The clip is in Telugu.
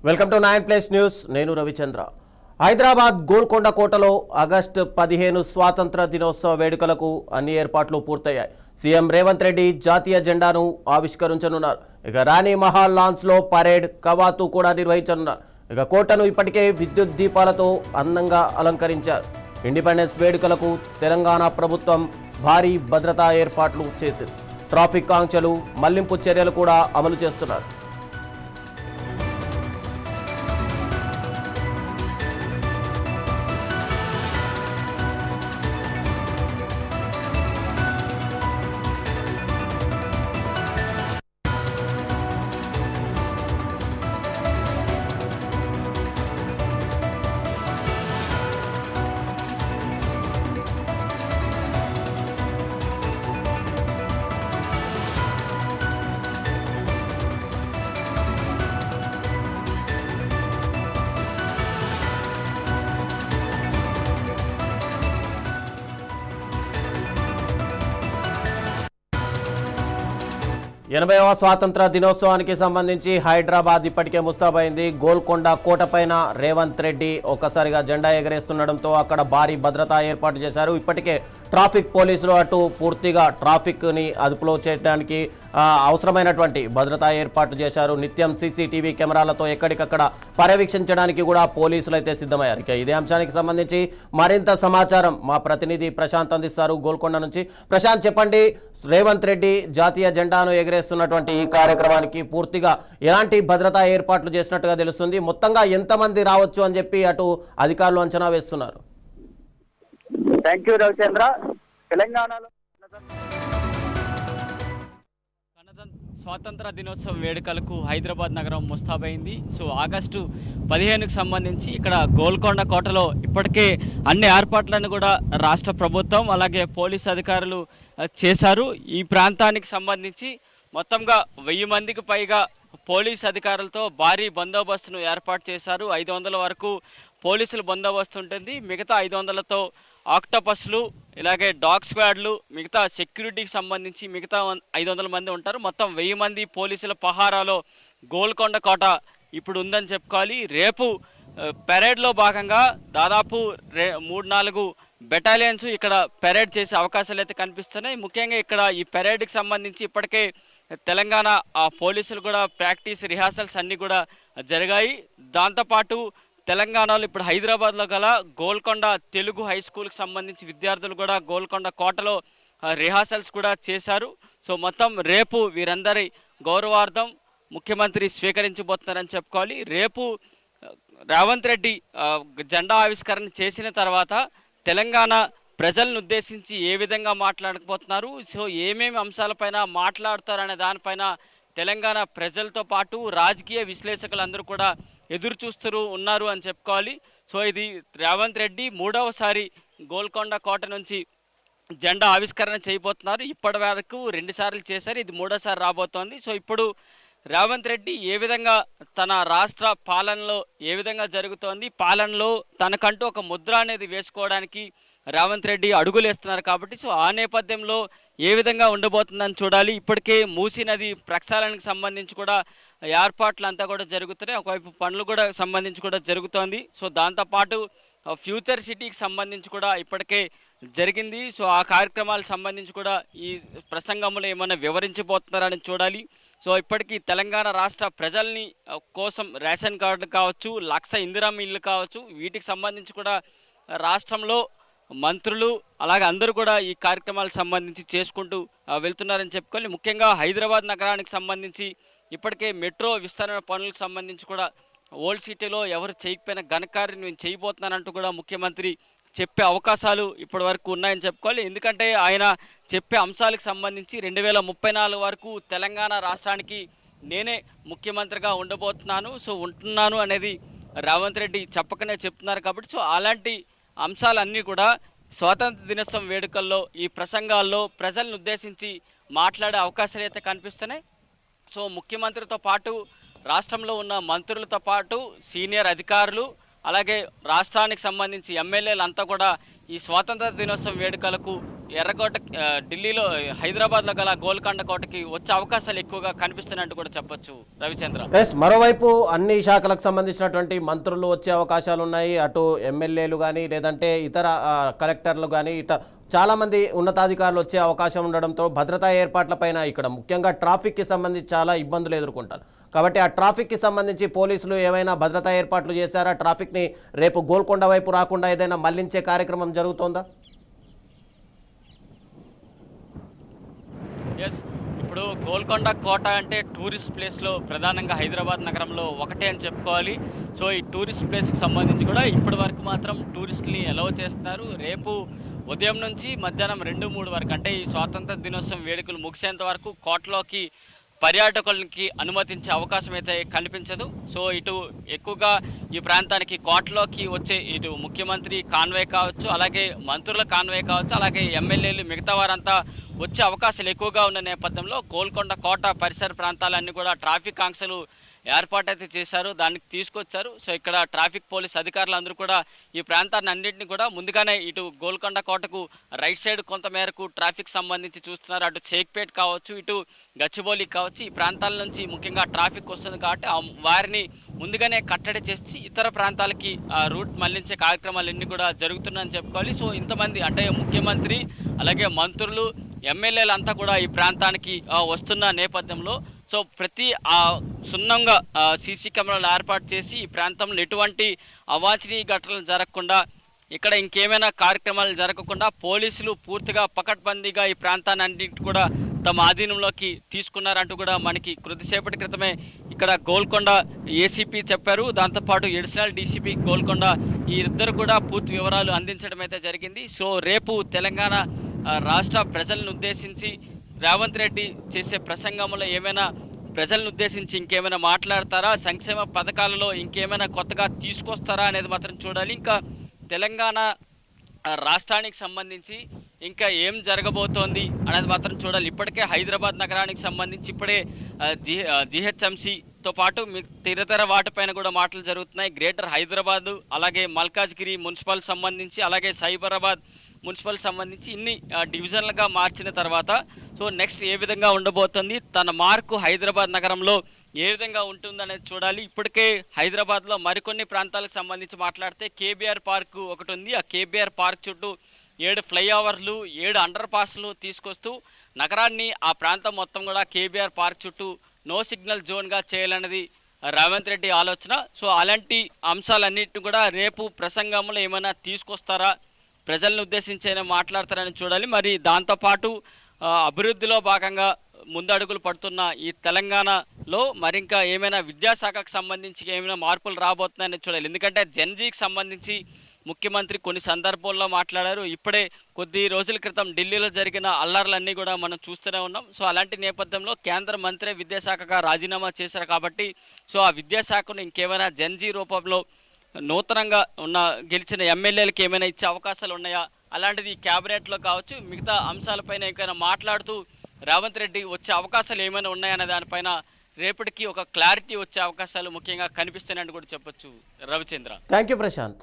Welcome to 9+ news. నేను రవిచంద్ర. హైదరాబాద్ గోల్కొండ కోటలో ఆగస్టు 15 స్వాతంత్ర దినోత్సవ వేడుకలకు అన్ని ఏర్పాట్లు పూర్తయ్యాయి. సీఎం రేవంత్ రెడ్డి జాతీయ జెండాను ఆవిష్కరించనున్నారు. ఇక రాణి మహల్ లాన్స్లో పరేడ్ కవాతు కూడా నిర్వహించనున్నారు. ఇక కోటను ఇప్పటికే విద్యుత్ దీపాలతో అందంగా అలంకరించారు. ఇండిపెండెన్స్ వేడుకలకు తెలంగాణ ప్రభుత్వం భారీ భద్రతా ఏర్పాట్లు చేసింది. ట్రాఫిక్ ఆంక్షలు, మళ్లింపు చర్యలు కూడా అమలు చేస్తున్నారు. 80వ స్వాతంత్ర దినోత్సవానికి సంబంధించి హైదరాబాద్ ఇప్పటికే ముస్తాబైంది. గోల్కొండ కోటపైన రేవంత్ రెడ్డి ఒక్కసారిగా జెండా ఎగరేస్తుండడంతో అక్కడ భారీ భద్రతా ఏర్పాటు చేశారు. ఇప్పటికే ట్రాఫిక్ పోలీసులు అటు పూర్తిగా ట్రాఫిక్ని అదుపులో చేయడానికి అవసరమైనటువంటి భద్రతా ఏర్పాట్లు చేశారు. నిత్యం సీసీటీవీ కెమెరాలతో ఎక్కడికక్కడ పర్యవేక్షించడానికి కూడా పోలీసులు అయితే సిద్ధమయ్యారు. ఇక ఇదే అంశానికి సంబంధించి మరింత సమాచారం మా ప్రతినిధి ప్రశాంత్ అందిస్తారు గోల్కొండ నుంచి. ప్రశాంత్, చెప్పండి, రేవంత్ రెడ్డి జాతీయ జెండాను ఎగరేస్తున్నటువంటి ఈ కార్యక్రమానికి పూర్తిగా ఎలాంటి భద్రతా ఏర్పాట్లు చేసినట్టుగా తెలుస్తుంది? మొత్తంగా ఎంతమంది రావచ్చు అని చెప్పి అటు అధికారులు అంచనా వేస్తున్నారు? Thank you Ravichandra. తెలంగాణలో స్వాతంత్ర దినోత్సవం వేడుకలకు హైదరాబాద్ నగరం ముస్తాబైంది. సో ఆగస్టు 15కు సంబంధించి ఇక్కడ గోల్కొండ కోటలో ఇప్పటికే అన్ని ఏర్పాట్లను కూడా రాష్ట్ర ప్రభుత్వం అలాగే పోలీస్ అధికారులు చేశారు. ఈ ప్రాంతానికి సంబంధించి మొత్తంగా 1000 మందికి పైగా పోలీస్ అధికారులతో భారీ బందోబస్తును ఏర్పాటు చేశారు. 500 వరకు పోలీసుల బందోబస్తు ఉంటుంది. మిగతా 500లతో ఆక్టోపస్లు, ఇలాగే డాగ్ స్క్వాడ్లు, మిగతా సెక్యూరిటీకి సంబంధించి మిగతా 500 మంది ఉంటారు. మొత్తం 1000 మంది పోలీసుల పహారాలో గోల్కొండ కోట ఇప్పుడు ఉందని చెప్పుకోవాలి. రేపు పెరేడ్లో భాగంగా దాదాపు 3-4 బెటాలియన్స్ ఇక్కడ పెరేడ్ చేసే అవకాశాలు అయితే కనిపిస్తున్నాయి. ముఖ్యంగా ఇక్కడ ఈ పెరేడ్కి సంబంధించి ఇప్పటికే తెలంగాణ పోలీసులు కూడా ప్రాక్టీస్ రిహార్సల్స్ అన్నీ కూడా జరిగాయి. దాంతోపాటు తెలంగాణలో ఇప్పుడు హైదరాబాద్లో గల గోల్కొండ తెలుగు హై స్కూల్కి సంబంధించి విద్యార్థులు కూడా గోల్కొండ కోటలో రిహార్సల్స్ కూడా చేశారు. సో మొత్తం రేపు వీరందరి గౌరవార్థం ముఖ్యమంత్రి స్వీకరించబోతున్నారని చెప్పుకోవాలి. రేపు రేవంత్ రెడ్డి జెండా ఆవిష్కరణ చేసిన తర్వాత తెలంగాణ ప్రజలను ఉద్దేశించి ఏ విధంగా మాట్లాడకపోతున్నారు, సో ఏమేమి అంశాలపైన మాట్లాడతారనే దానిపైన తెలంగాణ ప్రజలతో పాటు రాజకీయ విశ్లేషకులందరూ కూడా ఎదురు చూస్తూ ఉన్నారు అని చెప్పుకోవాలి. సో ఇది రేవంత్ రెడ్డి 3వసారి గోల్కొండ కోట నుంచి జెండా ఆవిష్కరణ చేయబోతున్నారు. ఇప్పటి వరకు 2 సార్లు చేశారు, ఇది 3వసారి రాబోతోంది. సో ఇప్పుడు రేవంత్ రెడ్డి ఏ విధంగా తన రాష్ట్ర పాలనలో ఏ విధంగా జరుగుతోంది, పాలనలో తనకంటూ ఒక ముద్ర అనేది వేసుకోవడానికి రేవంత్ రెడ్డి అడుగులు వేస్తున్నారు కాబట్టి సో ఆ నేపథ్యంలో ఏ విధంగా ఉండబోతుందని చూడాలి. ఇప్పటికే మూసీ నది ప్రక్షాళనకు సంబంధించి కూడా ఏర్పాట్లు అంతా కూడా జరుగుతున్నాయి. ఒకవైపు పనులు కూడా సంబంధించి కూడా జరుగుతోంది. సో దాంతోపాటు ఫ్యూచర్ సిటీకి సంబంధించి కూడా ఇప్పటికే జరిగింది. సో ఆ కార్యక్రమాలకు సంబంధించి కూడా ఈ ప్రసంగంలో ఏమైనా వివరించబోతున్నారని చూడాలి. సో ఇప్పటికీ తెలంగాణ రాష్ట్ర ప్రజల్ని కోసం రేషన్ కార్డు కావచ్చు, 1,00,000 ఇందిరమ్మ ఇల్లు కావచ్చు, వీటికి సంబంధించి కూడా రాష్ట్రంలో మంత్రులు అలాగే అందరూ కూడా ఈ కార్యక్రమాలకు సంబంధించి చేసుకుంటూ వెళ్తున్నారని చెప్పుకోవాలి. ముఖ్యంగా హైదరాబాద్ నగరానికి సంబంధించి ఇప్పటికే మెట్రో విస్తరణ పనులకు సంబంధించి కూడా ఓల్డ్ సిటీలో ఎవరు చేయకపోయినా ఘనకార్యం నేను చేయబోతున్నానంటూ కూడా ముఖ్యమంత్రి చెప్పే అవకాశాలు ఇప్పటి వరకు ఉన్నాయని చెప్పుకోవాలి. ఎందుకంటే ఆయన చెప్పే అంశాలకు సంబంధించి 2034 వరకు తెలంగాణ రాష్ట్రానికి నేనే ముఖ్యమంత్రిగా ఉండబోతున్నాను, సో ఉంటున్నాను అనేది రేవంత్ రెడ్డి చెప్పకనే చెప్తున్నారు కాబట్టి సో అలాంటి అంశాలన్నీ కూడా స్వాతంత్ర దినోత్సవం వేడుకల్లో ఈ ప్రసంగాల్లో ప్రజలను ఉద్దేశించి మాట్లాడే అవకాశాలు అయితే కనిపిస్తున్నాయి. సో ముఖ్యమంత్రితో పాటు రాష్ట్రంలో ఉన్న మంత్రులతో పాటు సీనియర్ అధికారులు అలాగే రాష్ట్రానికి సంబంధించి ఎమ్మెల్యేలు అంతా కూడా ఈ స్వాతంత్ర దినోత్సవం వేడుకలకు ఎర్రకోట ఢిల్లీలో హైదరాబాద్లో గల గోల్కొండ కోటకి వచ్చే అవకాశాలు ఎక్కువగా కనిపిస్తున్నట్టు కూడా చెప్పొచ్చు రవిచంద్ర. మరోవైపు అన్ని శాఖలకు సంబంధించినటువంటి మంత్రులు వచ్చే అవకాశాలు ఉన్నాయి. అటు ఎమ్మెల్యేలు కానీ లేదంటే ఇతర కలెక్టర్లు కానీ చాలామంది ఉన్నతాధికారులు వచ్చే అవకాశం ఉండడంతో భద్రతా ఏర్పాట్లపైన ఇక్కడ ముఖ్యంగా ట్రాఫిక్కి సంబంధించి చాలా ఇబ్బందులు ఎదుర్కొంటారు. కాబట్టి ఆ ట్రాఫిక్కి సంబంధించి పోలీసులు ఏమైనా భద్రతా ఏర్పాట్లు చేశారా? ట్రాఫిక్ని రేపు గోల్కొండ వైపు రాకుండా ఏదైనా మళ్లించే కార్యక్రమం జరుగుతోందా? ఎస్, ఇప్పుడు గోల్కొండ కోట అంటే టూరిస్ట్ ప్లేస్లో ప్రధానంగా హైదరాబాద్ నగరంలో ఒకటే అని చెప్పుకోవాలి. సో ఈ టూరిస్ట్ ప్లేస్కి సంబంధించి కూడా ఇప్పటి వరకు మాత్రం టూరిస్టుల్ని అలౌ చేస్తున్నారు. రేపు ఉదయం నుంచి మధ్యాహ్నం 2-3 వరకు అంటే ఈ స్వాతంత్ర దినోత్సవం వేడుకలు ముగిసేంత వరకు కోటలోకి పర్యాటకులకి అనుమతించే అవకాశం అయితే కనిపించదు. సో ఇటు ఎక్కువగా ఈ ప్రాంతానికి కోటలోకి వచ్చే ఇటు ముఖ్యమంత్రి కాన్వాయ్ కావచ్చు, అలాగే మంత్రుల కాన్వాయ్ కావచ్చు, అలాగే ఎమ్మెల్యేలు మిగతా వారంతా వచ్చే అవకాశాలు ఎక్కువగా ఉన్న నేపథ్యంలో గోల్కొండ కోట పరిసర ప్రాంతాలన్నీ కూడా ట్రాఫిక్ ఆంక్షలు ఏర్పాటైతే చేశారు, దానికి తీసుకొచ్చారు. సో ఇక్కడ ట్రాఫిక్ పోలీస్ అధికారులు అందరూ కూడా ఈ ప్రాంతాన్ని అన్నింటినీ కూడా ముందుగానే ఇటు గోల్కొండ కోటకు రైట్ సైడ్ కొంత మేరకు ట్రాఫిక్ సంబంధించి చూస్తున్నారు. అటు షేక్పేట్ కావచ్చు, ఇటు గచ్చిబౌలి కావచ్చు, ఈ ప్రాంతాల నుంచి ముఖ్యంగా ట్రాఫిక్ వస్తుంది కాబట్టి వారిని ముందుగానే కట్టడి చేసి ఇతర ప్రాంతాలకి రూట్ మళ్లించే కార్యక్రమాలన్నీ కూడా జరుగుతున్నాయని చెప్పుకోవాలి. సో ఇంతమంది అంటే ముఖ్యమంత్రి అలాగే మంత్రులు ఎమ్మెల్యేలు అంతా కూడా ఈ ప్రాంతానికి వస్తున్న నేపథ్యంలో సో ప్రతి సున్నంగా సీసీ కెమెరాలు ఏర్పాటు చేసి ఈ ప్రాంతంలో ఎటువంటి అవాంఛనీయ ఘటనలు జరగకుండా ఇక్కడ ఇంకేమైనా కార్యక్రమాలు జరగకుండా పోలీసులు పూర్తిగా పకడ్బందీగా ఈ ప్రాంతాన్ని అన్నింటి కూడా తమ ఆధీనంలోకి తీసుకున్నారంటూ కూడా మనకి కొద్దిసేపటి క్రితమే ఇక్కడ గోల్కొండ ఏసీపీ చెప్పారు. దాంతోపాటు అడిషనల్ డీసీపీ గోల్కొండ ఈ ఇద్దరు కూడా పూర్తి వివరాలు అందించడం అయితే జరిగింది. సో రేపు తెలంగాణ రాష్ట్ర ప్రజలను ఉద్దేశించి రేవంత్ రెడ్డి చేసే ప్రసంగంలో ఏమైనా ప్రజలను ఉద్దేశించి ఇంకేమైనా మాట్లాడతారా, సంక్షేమ పథకాలలో ఇంకేమైనా కొత్తగా తీసుకొస్తారా అనేది మాత్రం చూడాలి. ఇంకా తెలంగాణ రాష్ట్రానికి సంబంధించి ఇంకా ఏం జరగబోతోంది అనేది మాత్రం చూడాలి. ఇప్పటికే హైదరాబాద్ నగరానికి సంబంధించి ఇప్పుడే జిహెచ్ఎంసీతో పాటు ఇతర వాటిపైన కూడా మాటలు జరుగుతున్నాయి. గ్రేటర్ హైదరాబాదు, అలాగే మల్కాజ్గిరి మున్సిపల్ సంబంధించి, అలాగే సైబరాబాద్ మున్సిపల్ సంబంధించి ఇన్ని డివిజన్లుగా మార్చిన తర్వాత సో నెక్స్ట్ ఏ విధంగా ఉండబోతుంది, తన మార్కు హైదరాబాద్ నగరంలో ఏ విధంగా ఉంటుందనేది చూడాలి. ఇప్పటికే హైదరాబాద్లో మరికొన్ని ప్రాంతాలకు సంబంధించి మాట్లాడితే కేబీఆర్ పార్కు ఒకటి ఉంది. ఆ కేబీఆర్ పార్క్ చుట్టూ 7 ఫ్లైఓవర్లు, 7 అండర్ పాస్లు తీసుకొస్తూ నగరాన్ని ఆ ప్రాంతం మొత్తం కూడా కేబీఆర్ పార్క్ చుట్టూ నో సిగ్నల్ జోన్గా చేయాలన్నది రేవంత్ రెడ్డి ఆలోచన. సో అలాంటి అంశాలన్నింటినీ కూడా రేపు ప్రసంగంలో ఏమైనా తీసుకొస్తారా, ప్రజలను ఉద్దేశించి అయినా మాట్లాడతారని చూడాలి. మరి దాంతోపాటు అభివృద్ధిలో భాగంగా ముందడుగులు పడుతున్న ఈ తెలంగాణలో మరింకా ఏమైనా విద్యాశాఖకు సంబంధించి ఏమైనా మార్పులు రాబోతున్నాయని చూడాలి. ఎందుకంటే జెన్జీకి సంబంధించి ముఖ్యమంత్రి కొన్ని సందర్భాల్లో మాట్లాడారు. ఇప్పుడే కొద్ది రోజుల క్రితం ఢిల్లీలో జరిగిన అల్లర్లన్నీ కూడా మనం చూస్తూనే ఉన్నాం. సో అలాంటి నేపథ్యంలో కేంద్ర మంత్రి విద్యాశాఖగా రాజీనామా చేశారు కాబట్టి సో ఆ విద్యాశాఖను ఇంకేమైనా జెన్జీ రూపంలో నూతనంగా గెలిచిన ఎమ్మెల్యేలకు ఏమైనా ఇచ్చే అవకాశాలు ఉన్నాయా, అలాంటిది ఈ క్యాబినెట్లో కావచ్చు మిగతా అంశాలపైన ఏమైనా మాట్లాడుతూ రేవంత్ రెడ్డి వచ్చే అవకాశాలు ఏమైనా ఉన్నాయనే దానిపైన రేపటికి ఒక క్లారిటీ వచ్చే అవకాశాలు ముఖ్యంగా కనిపిస్తున్నాయని కూడా చెప్పొచ్చు రవిచంద్ర. Thank you Prashanth.